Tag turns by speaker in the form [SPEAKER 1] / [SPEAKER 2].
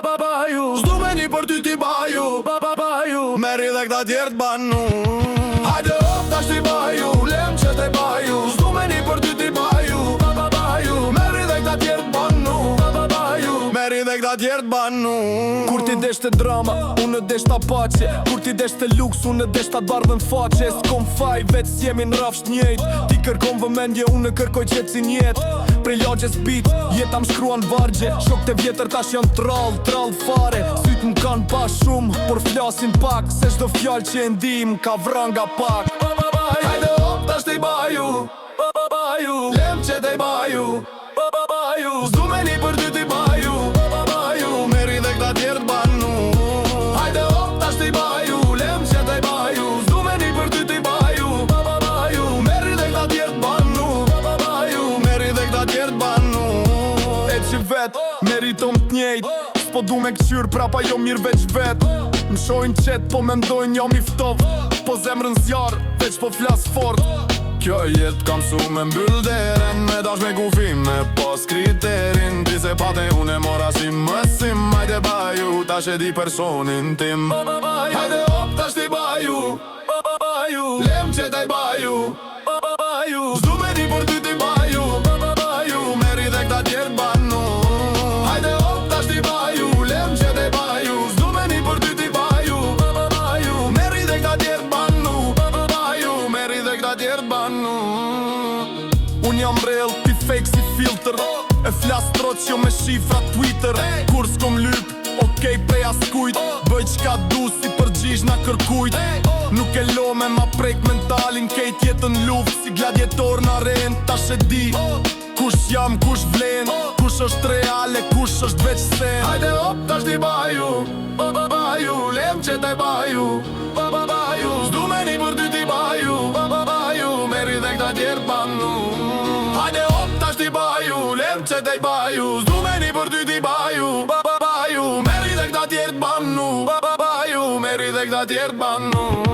[SPEAKER 1] baju Zdu me një për ty ti baju baju Meri dhe këta tjertë banu Hajde hop tash ti baju Lem që te baju Zdu me një për ty ti baju baju Meri dhe këta tjertë banu baju Meri dhe këta tjertë banu Kur ti desh të drama, unë desh ta pace Kur ti desh të luks, unë desh ta bardhën faqe S'kom faj, veç s'jemi në rafsht njejt Ti kërkon vëmendje, unë kërkoj qetsi njet Prej lagjes bit, jeta m'shkruan vargje Shok të vjetër tash janë trall fare Syt m'kan pa shumë, por flasin pak Se çdo fjall që e ndim, ka vranga pak Hajde hop tash te baju baju Lem që te baju baju Zdu me një për ty ti baju baju Meri dhe këta tjertë banu Hajde hop tash te baju Lem që te baju Zdu me një për ty ti baju baju Meri dhe këta tjertë banu baju Meri dhe këta tjertë banu E që vet, meritom t'njejt S'po du me këqyr, prapa jo mirë veç vet Më shojnë qet, po me ndojnë jam i ftov Po zemrën zjarë, veç po flas fort Kjo jetë kam su me mbyll deren Me dash me kufim me pas kriterin Ti se pate unë e mora si mësim Hajde baju, tash e di personin tim Hajde hop tash ti baju Lem që te baju Zdu me një për ty ti baju Meri dhe këta tjertë banu Hajde hop tash ti baju Lem që te baju Zdu me një për ty ti baju Meri dhe këta tjertë banu Meri dhe këta tjertë banu Unë jam real, ti fake si filter E flas troq jo me shifra Twitter Kur s'kom lyp, okej prej askujt Bëj qka du si përgjish na kërkujt Nuk e lo me ma prejk mentalin Kejt jetën luft si gladiator në aren Tash e di Kush jam, kush vlen Kush është reale, kush është veç sen Hajde hop tash ti baju Lem që te baju Zdu me një për ty ti baju Meri dhe këta tjertë banu Hajde hop tash ti baju Lem që te baju Zdu me një për ty ti baju Meri dhe këta tjertë banu Meri dhe këta tjertë banu